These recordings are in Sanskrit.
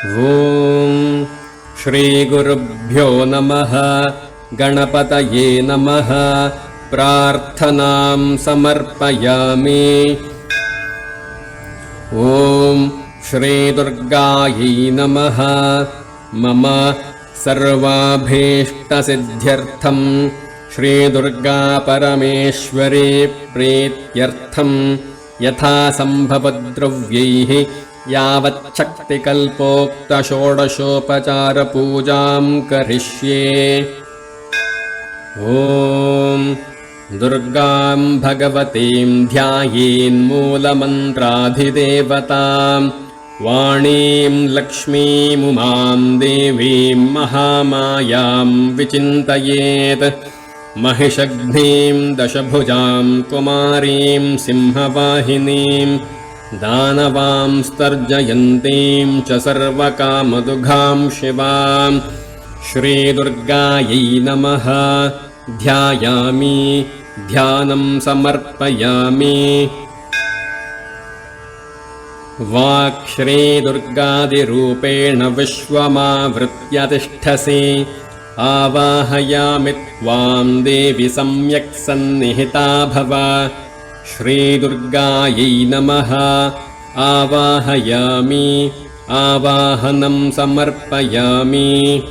ಓಂ ಶ್ರೀ ಗುರುಭ್ಯೋ ನಮಃ. ಗಣಪತಯೇ ನಮಃ. ಪ್ರಾರ್ಥನಾಂ ಸಮರ್ಪಯಾಮಿ. ಓಂ ಶ್ರೀ ದುರ್ಗಾಯೈ ನಮಃ. ಮಮ ಸರ್ವಾಭೀಷ್ಟಸಿದ್ಧ್ಯರ್ಥಂ ಶ್ರೀ ದುರ್ಗಾ ಪರಮೇಶ್ವರಿ ಪ್ರೀತ್ಯರ್ಥಂ ಯಥಾ ಸಂಭವದ್ರವ್ಯೈಃ ಯಾವಚ್ಛಕ್ತಿಕಲ್ಪೋಕ್ತ ಷೋಡಶೋಪಚಾರ ಪೂಜಾಂ ಕರಿಷ್ಯೆ. ಓಂ ದುರ್ಗಾಂ ಭಗವತೀಂ ಧ್ಯಾಯೇನ್ಮೂಲಮಂತ್ರಾಧಿದೇವತಾಂ ವಾಣೀಂ ಲಕ್ಷ್ಮೀಮುಮಾಂ ದೇವೀಂ ಮಹಾಮಾಯಾಂ ವಿಚಿಂತಯೇತ್. ಮಹಿಷಘ್ನೀಂ ದಶಭುಜಾಂ ಕುಮಾರೀಂ ಸಿಂಹವಾಹಿನೀಂ ದಾನವಾಂಸ್ತರ್ಜಯಂತೀಂ ಚ ಸರ್ವಕಾಮದುಘಾಂ ಶಿವಾಂ. ಶ್ರೀದುರ್ಗಾಯೈ ನಮಃ. ಧ್ಯಾಯಾಮಿ ಧ್ಯಾನಂ ಸಮರ್ಪಯಾಮಿ. ವಾಕ್ ಶ್ರೀದುರ್ಗಾದಿರೂಪೇಣ ವಿಶ್ವಮಾವೃತ್ಯ ತಿಷ್ಠಸಿ. ಆವಾಹಯಾಮಿ ತ್ವಾಂ ದೇವಿ ಸಮ್ಯಕ್ ಸನ್ನಿಹಿತಾ ಭವ. ಶ್ರೀದುರ್ಗಾಯೈ ನಮಃ. ಆವಾಹಯಾಮಿ ಆವಾಹನಂ ಸಮರ್ಪಯಾಮಿ.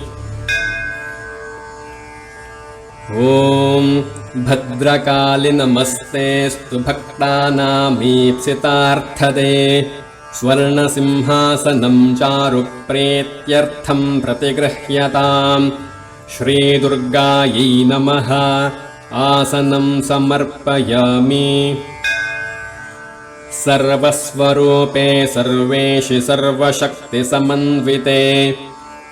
ಓಂ ಭದ್ರಕಾಳಿ ನಮಸ್ತೇಸ್ತು ಭಕ್ತಾನಾಮೀಪ್ಸಿತಾರ್ಥದೇ. ಸ್ವರ್ಣಸಿಂಹಾಸನಂ ಚಾರು ಪ್ರೇತ್ಯರ್ಥಂ ಪ್ರತಿಗೃಹ್ಯತಾಂ. ಶ್ರೀದುರ್ಗಾಯೈ ನಮಃ. ಆಸನಂ ಸಮರ್ಪಯಾಮಿ. ಸರ್ವಸ್ವರೂಪೇ ಸರ್ವೇಶಿ ಸರ್ವಶಕ್ತಿಸಮನ್ವಿತೆ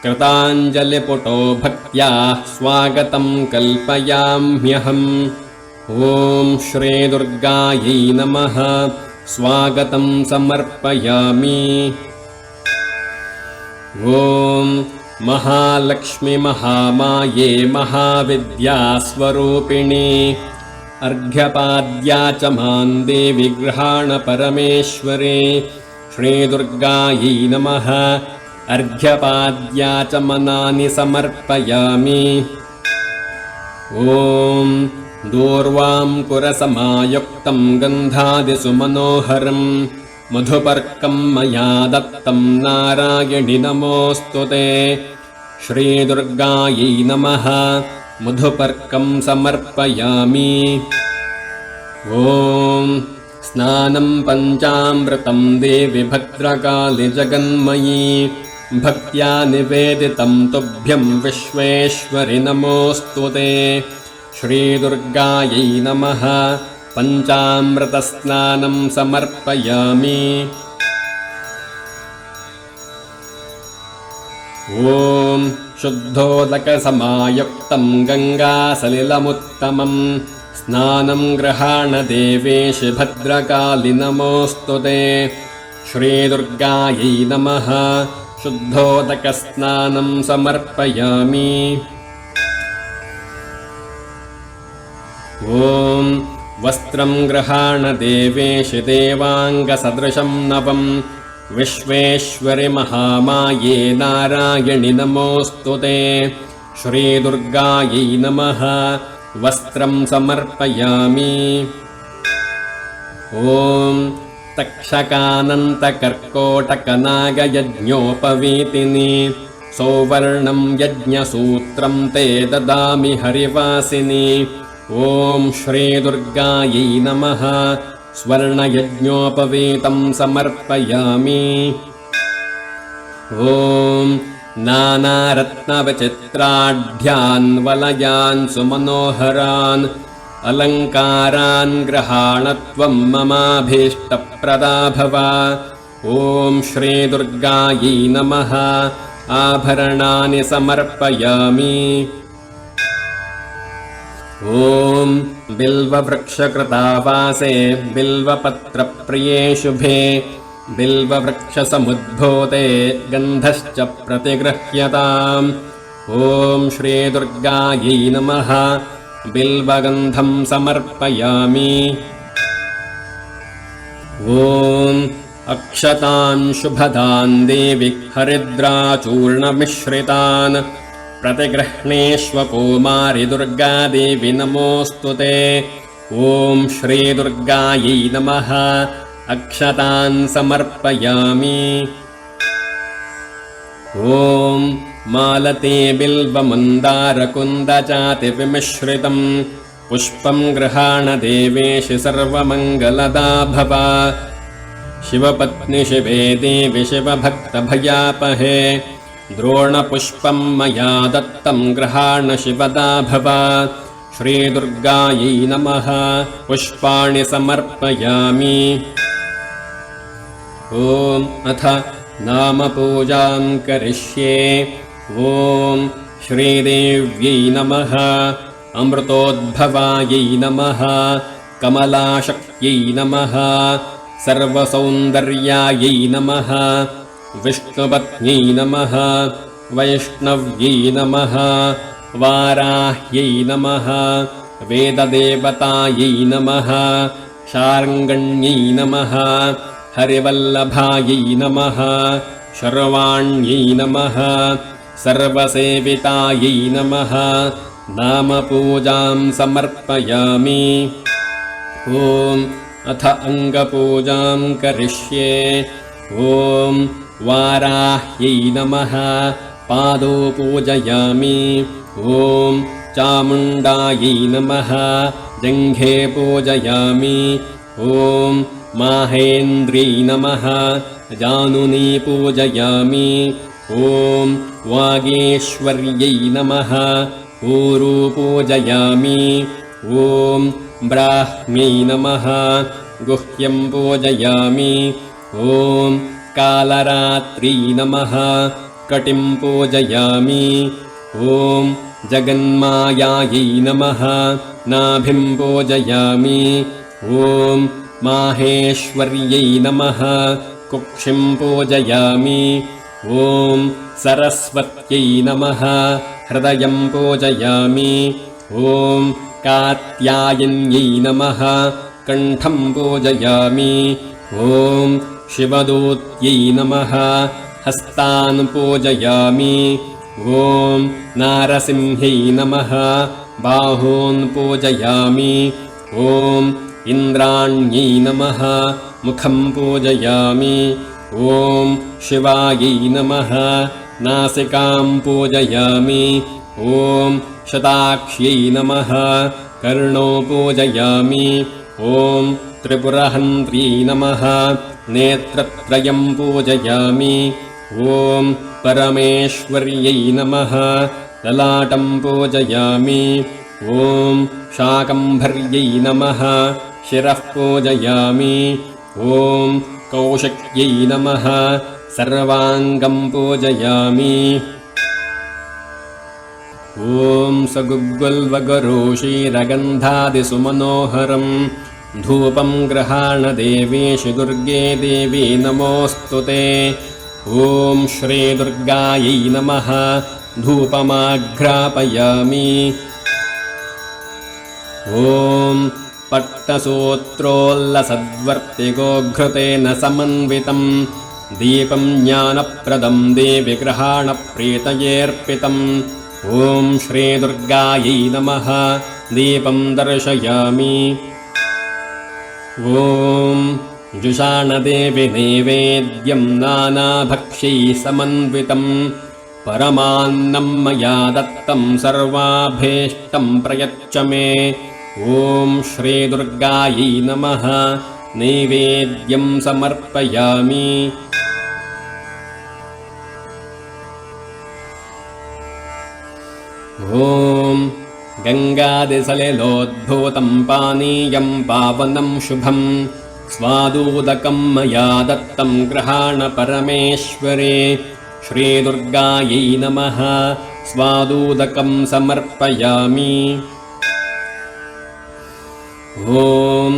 ಕೃತಾಂಜಲಿಪುಟೋ ಭಕ್ತ್ಯಾ ಸ್ವಾಗತಂ ಕಲ್ಪಯಾಮ್ಯಹಂ. ಓಂ ಶ್ರೀದುರ್ಗಾಯೈ ನಮಃ. ಸ್ವಾಗತಂ ಸಮರ್ಪಯಾಮಿ. ಓಂ ಮಹಾಲಕ್ಷ್ಮಿ ಮಹಾಮಾಯೇ ಮಹಾವಿದ್ಯಾಸ್ವರೂಪಿಣಿ. ಅರ್ಘ್ಯಪಾದ್ಯಾ ಚ ಮಾಂ ದೇವಿ ಗೃಹಾಣ ಪರಮೇಶ್ವರಿ. ಶ್ರೀದುರ್ಗಾಯೈ ನಮಃ. ಅರ್ಘ್ಯಪಾದ್ಯಾ ಚ ಮನಾನಿ ಸಮರ್ಪಯಾಮಿ. ಓಂ ದೂರ್ವಾಂ ಕುರಸಮಾಯುಕ್ತಂ ಗಂಧಾದಿಸುಮನೋಹರಂ ಮಧುಪರ್ಕಂ ಮಯಾ ದತ್ತಂ ನಾರಾಯಣಿ ನಮೋಸ್ತುತೆ. ಶ್ರೀದುರ್ಗಾಯೈ ನಮಃ. ಮಧುಪರ್ಕಂ ಸಮರ್ಪಯಾಮಿ. ಓಂ ಸ್ನಾನಂ ಪಂಚಾಮೃತಂ ದೇವಿ ಭದ್ರಕಾಳಿ ಜಗನ್ಮಯೀ. ಭಕ್ತ್ಯಾ ನಿವೇದಿತಂ ತುಭ್ಯಂ ವಿಶ್ವೇಶ್ವರಿ ನಮೋಸ್ತುತೆ. ಶ್ರೀದುರ್ಗಾಯೈ ನಮಃ. ಪಂಚಾಮೃತಸ್ನಾನಂ ಸಮರ್ಪಯಾಮಿ. ಓಂ ಶುದ್ಧೋದಕಸಮಾಯುಕ್ತಂ ಗಂಗಾಸಲಿಲಮುತ್ತಮಂ ಸ್ನಾನಂ ಗೃಹಾಣ ದೇವೇಶಿ ಭದ್ರಕಾಳಿ ನಮೋಸ್ತುತೆ. ಶ್ರೀದುರ್ಗಾಯೈ ನಮಃ. ಶುದ್ಧೋದಕಸ್ನಾನಂ ಸಮರ್ಪಯಾಮಿ. ಓಂ ವಸ್ತ್ರಂ ಗೃಹಾಣ ದೇವೇಶಿ ದೇವಾಂಗಸದೃಶಂ ನವಂ ವಿಶ್ವೇಶ್ವರಿ ಮಹಾಮಾಯೇ ನಾರಾಯಣಿ ನಮೋಸ್ತುತೆ. ಶ್ರೀದುರ್ಗಾಯೈ ನಮಃ. ವಸ್ತ್ರಂ ಸಮರ್ಪಯಾಮಿ. ಓಂ ತಕ್ಷಕಾನಂತಕರ್ಕೋಟಕನಾಗಯಜ್ಞೋಪವೀತಿನಿ ಸೌವರ್ಣಂ ಯಜ್ಞಸೂತ್ರಂ ತೇ ದದಾಮಿ ಹರಿವಾಸಿನಿ. ಓಂ ಶ್ರೀದುರ್ಗಾಯೈ ನಮಃ. ಸ್ವರ್ಣಯಜ್ಞೋಪವೀತಂ ಸಮರ್ಪಯಾಮಿ. ಓಂ ನಾನಾರತ್ನವಿಚಿತ್ರಾಢ್ಯಾನ್ ವಲಯಾನ್ ಸುಮನೋಹರಾನ್ ಅಲಂಕಾರಾನ್ ಗೃಹಾಣ ತ್ವಂ ಮಮಾಭೀಷ್ಟಪ್ರದಾ ಭವ. ಓಂ ಶ್ರೀದುರ್ಗಾಯೈ ನಮಃ. ಆಭರಣಾನಿ ಸಮರ್ಪಯಾಮಿ. ಓಂ ಬಿಲ್ವವೃಕ್ಷಕೃತಾವಾಸೇ ಬಿಲ್ವಪತ್ರಪ್ರಿಯೇ ಶುಭೆ ಬಿಲ್ವವೃಕ್ಷಸಮುದ್ಭೂತೆ ಗಂಧಶ್ಚ ಪ್ರತಿಗೃಹ್ಯತಾಂ. ಓಂ ಶ್ರೀದುರ್ಗಾಯೈ ನಮಃ. ಬಿಲ್ವಗಂಧಂ ಸಮರ್ಪಯಾಮಿ. ಓಂ अक्षतान् शुभदान् देवि हरिद्राचूर्णमिश्रितान् प्रतिगृह्णेष्व कौमारि दुर्गादेवि नमोऽस्तु ते। ॐ श्रीदुर्गायै नमः। अक्षतान् समर्पयामि। ॐ मालते बिल्वमन्दारकुन्दचातिविमिश्रितम् पुष्पं गृहाण देवेशि सर्वमङ्गलदा भव। शिवपत्नि शिवे देवि शिवभक्तभयापहे द्रोणपुष्पं मया दत्तं गृहाण शिवदा भव। श्रीदुर्गायै नमः। पुष्पाणि समर्पयामि। ॐ अथ नामपूजां करिष्ये। ॐ श्रीदेव्यै नमः। अमृतोद्भवायै नमः। कमलाशक्त्यै नमः। सर्वसौन्दर्यायै नमः। विष्णुपत्न्यै नमः। वैष्णव्यै नमः। वाराह्यै नमः। वेददेवतायै नमः। शार्ङ्गण्यै नमः। हरिवल्लभायै नमः। शर्वाण्यै नमः। सर्वसेवितायै नमः। नामपूजां समर्पयामि। ॐ अथ अङ्गपूजां करिष्ये। ॐ वाराह्यै नमः। पादौ पूजयामि। ॐ चामुण्डायै नमः। जङ्घे पूजयामि। ॐ माहेन्द्र्यै नमः। जानुनी पूजयामि। ॐ वागीश्वर्यै नमः। ऊरू पूजयामि। ॐ ब्राह्म्यै नमः। गुह्यं पूजयामि। ॐ कालरात्र्यै नमः। कटिं पूजयामि। ॐ जगन्मायायै नमः। नाभिं पूजयामि। ॐ माहेश्वर्यै नमः। कुक्षिं पूजयामि। ॐ सरस्वत्यै नमः। हृदयं पूजयामि। ॐ कात्यायन्यै नमः। कण्ठं पूजयामि। ॐ शिवदूत्यै नमः। हस्तान् पूजयामि। ॐ नारसिंह्यै नमः। बाहून् पूजयामि। ॐ इन्द्राण्यै नमः। मुखं पूजयामि। ॐ शिवायै नमः। नासिकां पूजयामि। ॐ शताक्ष्यै नमः। कर्णौ पूजयामि। ॐ त्रिपुरहन्त्र्यै नमः। नेत्रत्रयं पूजयामि। ॐ परमेश्वर्यै नमः। ललाटं पूजयामि। ॐ शाकम्भर्यै नमः। शिरः पूजयामि। ॐ कौशक्यै नमः। सर्वाङ्गं पूजयामि। ॐ सगुग्गुल्वगुरुशीरगन्धादिसुमनोहरं धूपं गृहाण देवेशि दुर्गे देवी नमोऽस्तु ते। ॐ श्रीदुर्गायै नमः। धूपमाघ्रापयामि। ॐ पट्टसूत्रोल्लसद्वर्तिगोघृतेन समन्वितं दीपं ज्ञानप्रदं देवि ग्रहाणप्रीतयेऽर्पितम्। ॐ श्रीदुर्गायै नमः। दीपं दर्शयामि। ॐ जुषाणदेवि नैवेद्यं नानाभक्ष्यैः समन्वितं परमान्नं मया दत्तं सर्वाभीष्टं प्रयच्छ मे। ॐ श्रीदुर्गायै नमः। नैवेद्यं समर्पयामि। ॐ गङ्गादिसलिलोद्भूतं पानीयं पावनं शुभं स्वादूदकं मया दत्तं गृहाण परमेश्वरे। श्रीदुर्गायै नमः। स्वादूदकं समर्पयामि। ॐ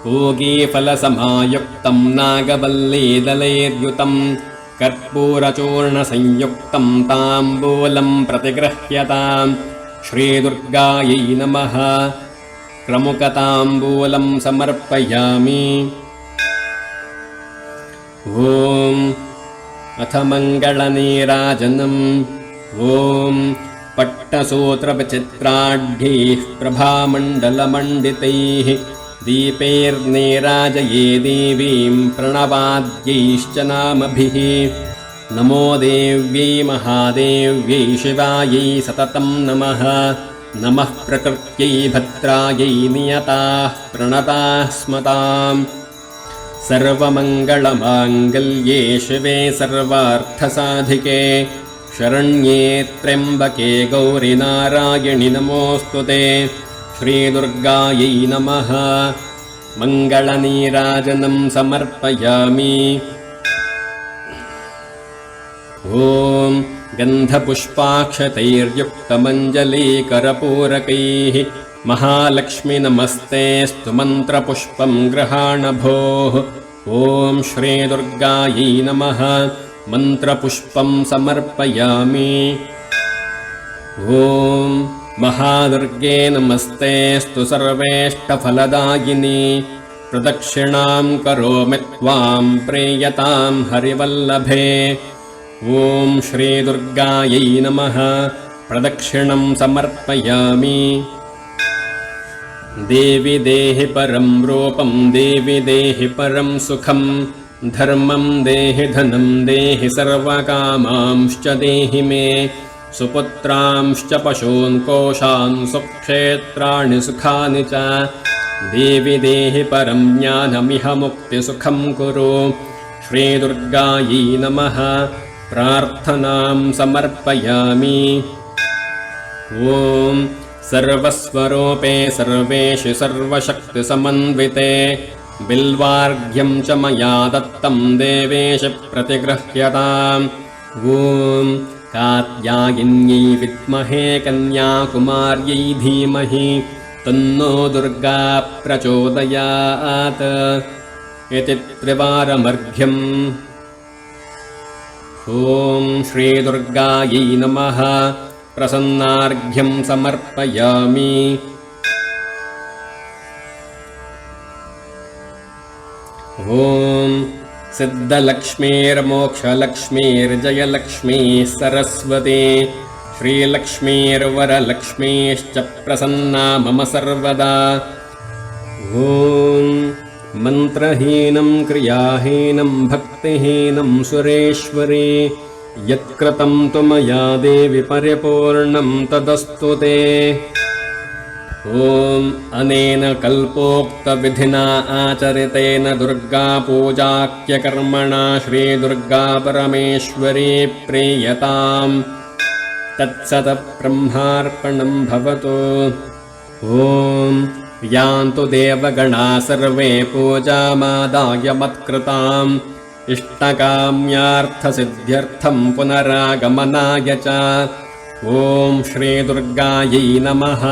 पूगीफलसमायुक्तं नागवल्लीदलैर्युतं कर्पूरचूर्णसंयुक्तं ताम्बूलं प्रतिगृह्यताम्। श्रीदुर्गायै नमः। क्रमुकताम्बूलं समर्पयामि। ॐ अथ मङ्गलनीराजनम् ॐ पट्टसूत्रविचित्राढ्यैः प्रभामण्डलमण्डितैः दीपैर्नीराजये देवीं प्रणवाद्यैश्च नामभिः नमो देव्यै महादेव्यै शिवायै सततं नमः नमः प्रकृत्यै भद्रायै नियताः प्रणताः स्मताम् सर्वमङ्गलमाङ्गल्ये शिवे सर्वार्थसाधिके शरण्ये त्र्यम्बके गौरि नारायणि नमोऽस्तुते श्रीदुर्गायै नमः मङ्गलनीराजनं समर्पयामि ॐ गन्धपुष्पाक्षतैर्युक्तमञ्जलीकरपूरकैः महालक्ष्मि नमस्तेऽस्तु मन्त्रपुष्पं गृहाण भोः ॐ श्रीदुर्गायै नमः मन्त्रपुष्पं समर्पयामि ॐ महादुर्गे नमस्तेऽस्तु सर्वेष्टफलदायिनी प्रदक्षिणां करोमि त्वां प्रेयतां हरिवल्लभे ॐ श्रीदुर्गायै नमः प्रदक्षिणं समर्पयामि देवि देहि परं रूपं देवि देहि परं सुखं धर्मं देहि धनं देहि सर्वकामांश्च देहि मे सुपुत्रांश्च पशून् कोशान् सुक्षेत्राणि सुखानि च देवि देहि परं ज्ञानमिह मुक्तिसुखं कुरु श्रीदुर्गायै नमः प्रार्थनां समर्पयामि ॐ सर्वस्वरूपे सर्वेषु सर्वशक्तिसमन्विते बिल्वार्घ्यं च मया दत्तं देवेश प्रतिगृह्यताम् ॐ कात्यायिन्यै विद्महे कन्याकुमार्यै धीमहि तन्नो दुर्गा प्रचोदयात् इति त्रिवारमर्घ्यम् ॐ श्रीदुर्गायै नमः प्रसन्नार्घ्यं समर्पयामि ॐ सिद्धलक्ष्मीर्मोक्षलक्ष्मीर्जयलक्ष्मीः सरस्वती श्रीलक्ष्मीर्वरलक्ष्मीश्च प्रसन्ना मम सर्वदा ॐ मन्त्रहीनं क्रियाहीनं भक्तिहीनं सुरेश्वरी यत्कृतं तु मया देवि परिपूर्णं तदस्तु ते ॐ अनेन कल्पोक्तविधिना आचरितेन दुर्गापूजाख्यकर्मणा श्रीदुर्गा परमेश्वरी प्रीयताम् तत्सतब्रह्मार्पणं भवतु ॐ यान्तु देवगणा सर्वे पूजामादाय मत्कृताम् इष्टकाम्यार्थसिद्ध्यर्थं पुनरागमनाय च ॐ श्रीदुर्गायै नमः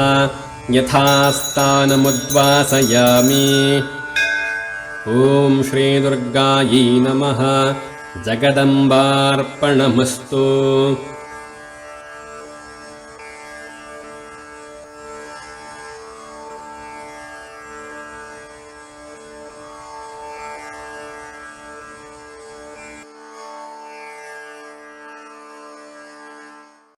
यथास्थानमुद्वासयामि ॐ श्रीदुर्गायै नमः जगदम्बार्पणमस्तु।